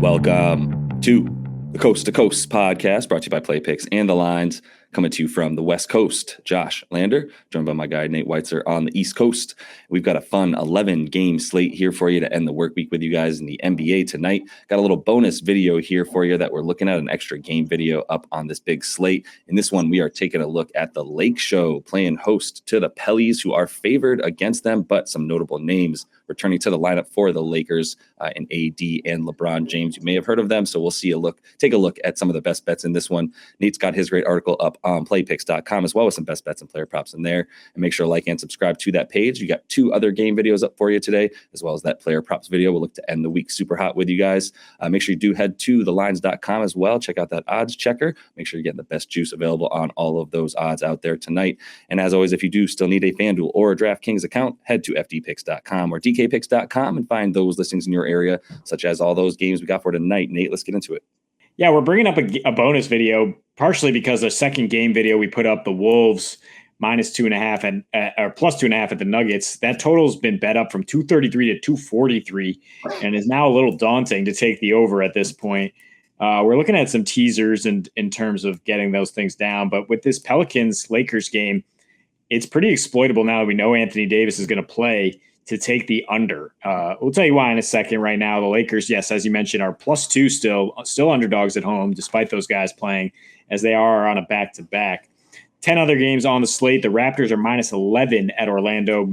Welcome to the Coast to Coast podcast, brought to you by Play Picks and the Lines, coming to you from the West Coast. Josh Lander, joined by my guy Nate Weitzer on the East Coast. We've got a fun 11-game slate here for you to end the work week with you guys in the NBA tonight. Got a little bonus video here for you that we're looking at, an extra game video up on this big slate. In this one, we are taking a look at the Lake Show playing host to the Pellies, who are favored against them, but some notable names returning to the lineup for the Lakers in AD and LeBron James. You may have heard of them, so we'll take a look at some of the best bets in this one. Nate's got his great article up on playpicks.com as well, with some best bets and player props in there. And make sure to like and subscribe to that page. You got 2 other game videos up for you today, as well as that player props video. We'll look to end the week super hot with you guys. Make sure you do head to thelines.com as well. Check out that odds checker. Make sure you're getting the best juice available on all of those odds out there tonight. And as always, if you do still need a FanDuel or a DraftKings account, head to fdpicks.com or dkpicks.com and find those listings in your area, such as all those games we got for tonight. Nate, let's get into it. Yeah, we're bringing up a bonus video, partially because the second game video we put up, the Wolves -2.5 or +2.5 at the Nuggets. That total's been bet up from 233 to 243, and is now a little daunting to take the over at this point. We're looking at some teasers in terms of getting those things down, but with this Pelicans-Lakers game, it's pretty exploitable now that we know Anthony Davis is going to play, to take the under. We'll tell you why in a second. Right now, the Lakers, yes, as you mentioned, are +2 still underdogs at home, despite those guys playing, as they are on a back-to-back. 10 other games on the slate. The Raptors are -11 at Orlando,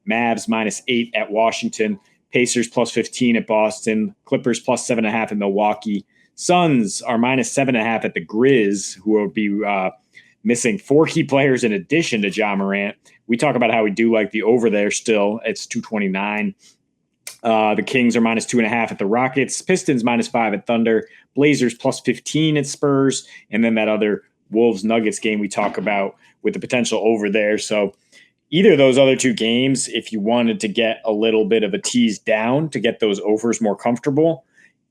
Mavs -8 at Washington, Pacers +15 at Boston, Clippers +7.5 at Milwaukee. Suns are -7.5 at the Grizz, who will be missing 4 key players in addition to Ja Morant. We talk about how we do like the over there still. It's 229. The Kings are -2.5 at the Rockets, Pistons -5 at Thunder, Blazers +15 at Spurs, and then that other Wolves-Nuggets game we talk about with the potential over there. So either of those other 2 games, if you wanted to get a little bit of a tease down to get those overs more comfortable,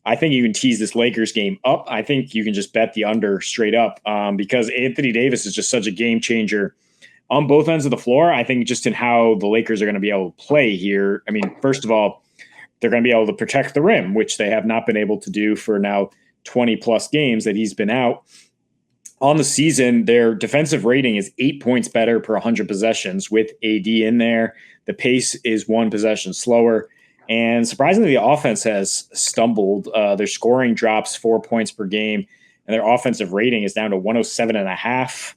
I think you can tease this Lakers game up. I think you can just bet the under straight up because Anthony Davis is just such a game changer on both ends of the floor. I think just in how the Lakers are going to be able to play here. I mean, first of all, they're going to be able to protect the rim, which they have not been able to do for now 20-plus games that he's been out. On the season, their defensive rating is 8 points better per 100 possessions with AD in there. The pace is 1 possession slower. And surprisingly, the offense has stumbled. Their scoring drops 4 points per game, and their offensive rating is down to 107.5.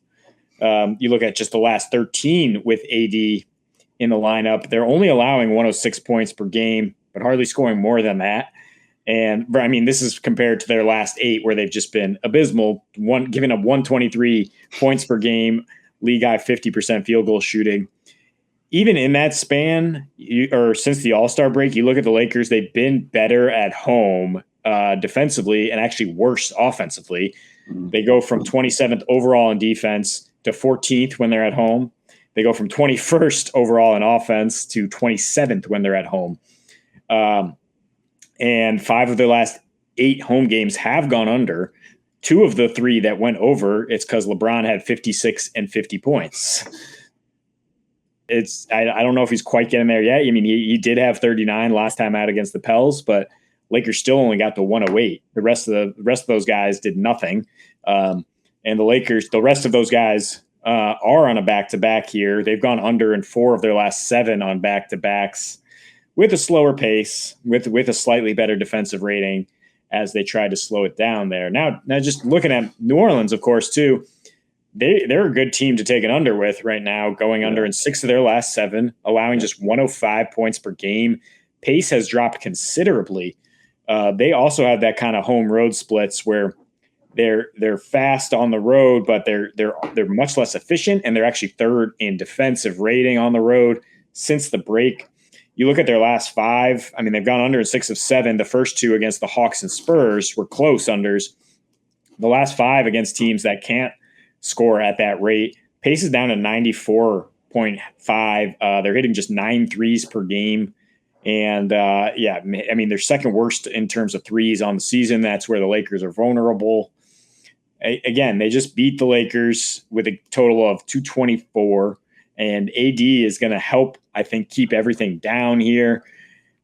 You look at just the last 13 with AD in the lineup, they're only allowing 106 points per game, but hardly scoring more than that. And I mean, this is compared to their last 8, where they've just been abysmal, giving up 123 points per game, league high 50% field goal shooting. Even in that span, or since the All-Star break, you look at the Lakers, they've been better at home defensively and actually worse offensively. They go from 27th overall in defense to 14th when they're at home. They go from 21st overall in offense to 27th when they're at home. And 5 of their last 8 home games have gone under. 2 of the 3 that went over, it's because LeBron had 56 and 50 points. I don't know if he's quite getting there yet. I mean, he did have 39 last time out against the Pels, but Lakers still only got to 108. The rest of those guys did nothing. And the Lakers, the rest of those guys are on a back-to-back here. They've gone under in 4 of their last 7 on back-to-backs with a slower pace, with a slightly better defensive rating as they tried to slow it down there. Now just looking at New Orleans, of course, too, they're a good team to take an under with right now, going under in 6 of their last 7, allowing just 105 points per game. Pace has dropped considerably. They also have that kind of home road splits where they're fast on the road, but they're much less efficient, and they're actually 3rd in defensive rating on the road since the break. You look at their last 5. I mean, they've gone under in 6 of 7. The first 2 against the Hawks and Spurs were close unders. The last 5 against teams that can't score at that rate. Pace is down to 94.5. They're hitting just 9 threes per game. And I mean, they're second worst in terms of threes on the season. That's where the Lakers are vulnerable. Again, they just beat the Lakers with a total of 224. And AD is going to help, I think, keep everything down here.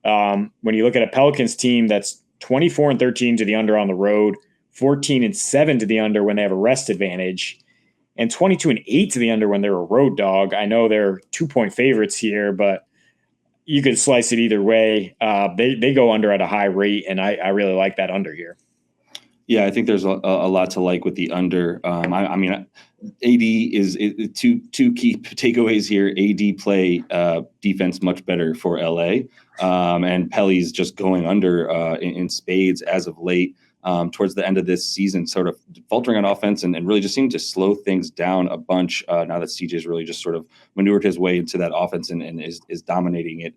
When you look at a Pelicans team that's 24-13 to the under on the road, 14-7 to the under when they have a rest advantage, and 22-8 to the under when they're a road dog. I know they're 2-point favorites here, but you could slice it either way. They go under at a high rate, and I really like that under here. Yeah, I think there's a lot to like with the under. I mean, AD is two key takeaways here. AD play defense much better for LA, and Pelly's just going under in spades as of late. Towards the end of this season, sort of faltering on offense and really just seeming to slow things down a bunch now that CJ's really just sort of maneuvered his way into that offense and is dominating it,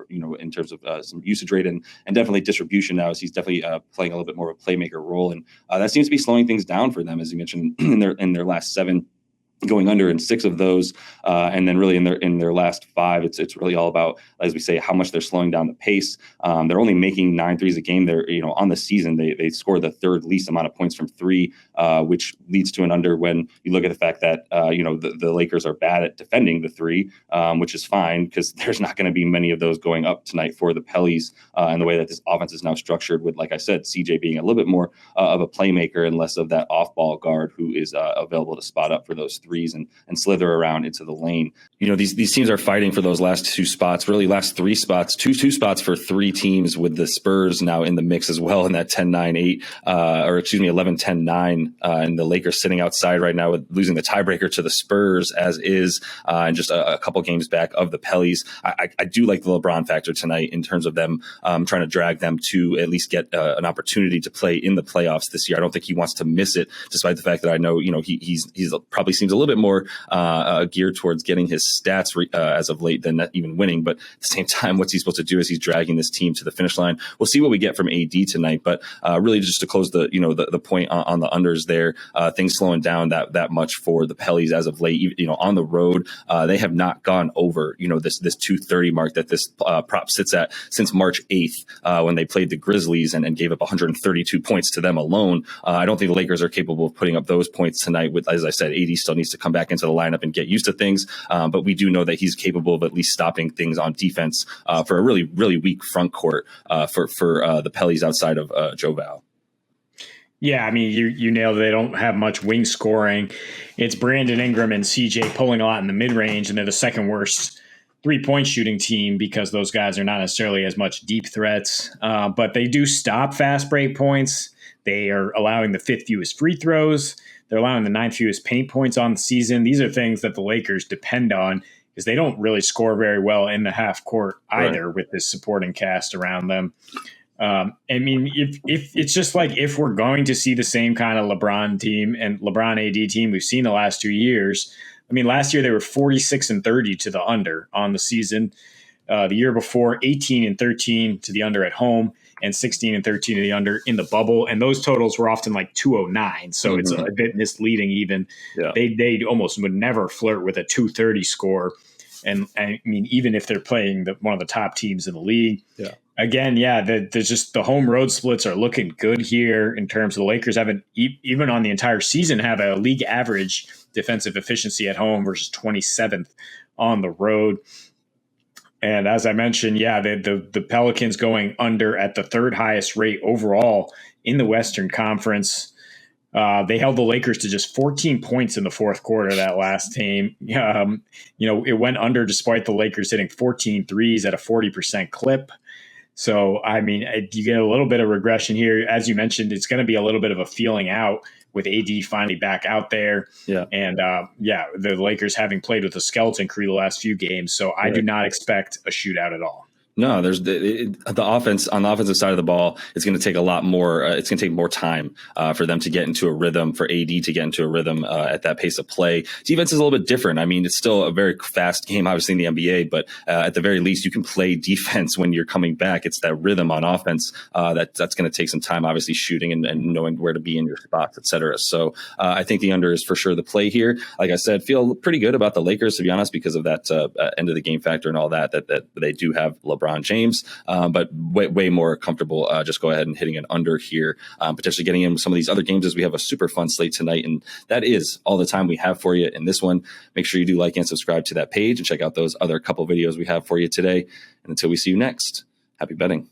in terms of some usage rate and definitely distribution now, as he's definitely playing a little bit more of a playmaker role. And that seems to be slowing things down for them, as you mentioned, in their last 7 going under in 6 of those, and then really in their last 5, it's really all about, as we say, how much they're slowing down the pace. They're only making 9 threes a game. They're on the season they score the 3rd least amount of points from 3, which leads to an under when you look at the fact that the Lakers are bad at defending the 3, which is fine because there's not going to be many of those going up tonight for the Pellies, and the way that this offense is now structured with, like I said, CJ being a little bit more of a playmaker and less of that off-ball guard who is available to spot up for those 3s and slither around into the lane. These teams are fighting for those last 2 spots, really last 3 spots, two spots for 3 teams, with the Spurs now in the mix as well in that 10-9-8, 11-10-9, and the Lakers sitting outside right now with losing the tiebreaker to the Spurs as is, and just a couple games back of the Pellies. I do like the LeBron factor tonight in terms of them trying to drag them to at least get an opportunity to play in the playoffs this year. I don't think he wants to miss it, despite the fact that I know he's probably seems a little bit more geared towards getting his stats as of late than even winning. But at the same time, what's he supposed to do is he's dragging this team to the finish line. We'll see what we get from AD tonight. But really, just to close the point on the unders there, things slowing down that much for the Pellies as of late. On the road, they have not gone over this 230 mark that this prop sits at since March 8th when they played the Grizzlies and gave up 132 points to them alone. I don't think the Lakers are capable of putting up those points tonight. With, as I said, AD still needs to come back into the lineup and get used to things. But we do know that he's capable of at least stopping things on defense for a really, really weak front court for the Pellies outside of Joe Val. Yeah, I mean, you nailed it. They don't have much wing scoring. It's Brandon Ingram and CJ pulling a lot in the mid-range, and they're the second worst 3-point shooting team because those guys are not necessarily as much deep threats. But they do stop fast break points. They are allowing the 5th fewest free throws. They're allowing the 9th fewest paint points on the season. These are things that the Lakers depend on because they don't really score very well in the half court either, right, with this supporting cast around them. I mean, if it's just like if we're going to see the same kind of LeBron team and LeBron AD team we've seen the last 2 years. I mean, last year they were 46-30 to the under on the season. The year before, 18-13 to the under at home and 16-13 to the under in the bubble. And those totals were often like 209. So it's a bit misleading even. Yeah. They almost would never flirt with a 230 score. And I mean, even if they're playing one of the top teams in the league. Yeah. Again, the home road splits are looking good here in terms of the Lakers haven't even on the entire season have a league average defensive efficiency at home versus 27th on the road. And as I mentioned, the Pelicans going under at the 3rd highest rate overall in the Western Conference. They held the Lakers to just 14 points in the 4th quarter of that last game. It went under despite the Lakers hitting 14 threes at a 40% clip. So, I mean, you get a little bit of regression here. As you mentioned, it's going to be a little bit of a feeling out with AD finally back out there. Yeah. And, the Lakers having played with a skeleton crew the last few games. So I do not expect a shootout at all. No, there's the offense on the offensive side of the ball. It's going to take a lot more. It's going to take more time for them to get into a rhythm, for AD to get into a rhythm at that pace of play. Defense is a little bit different. I mean, it's still a very fast game, obviously in the NBA, but at the very least, you can play defense when you're coming back. It's that rhythm on offense that's going to take some time, obviously shooting and knowing where to be in your spots, et cetera. So I think the under is for sure the play here. Like I said, feel pretty good about the Lakers, to be honest, because of that end of the game factor and all that they do have LeBron James, but way more comfortable just go ahead and hitting an under here, potentially getting in some of these other games as we have a super fun slate tonight. And that is all the time we have for you in this one. Make sure you do like and subscribe to that page and check out those other couple videos we have for you today. And until we see you next, happy betting.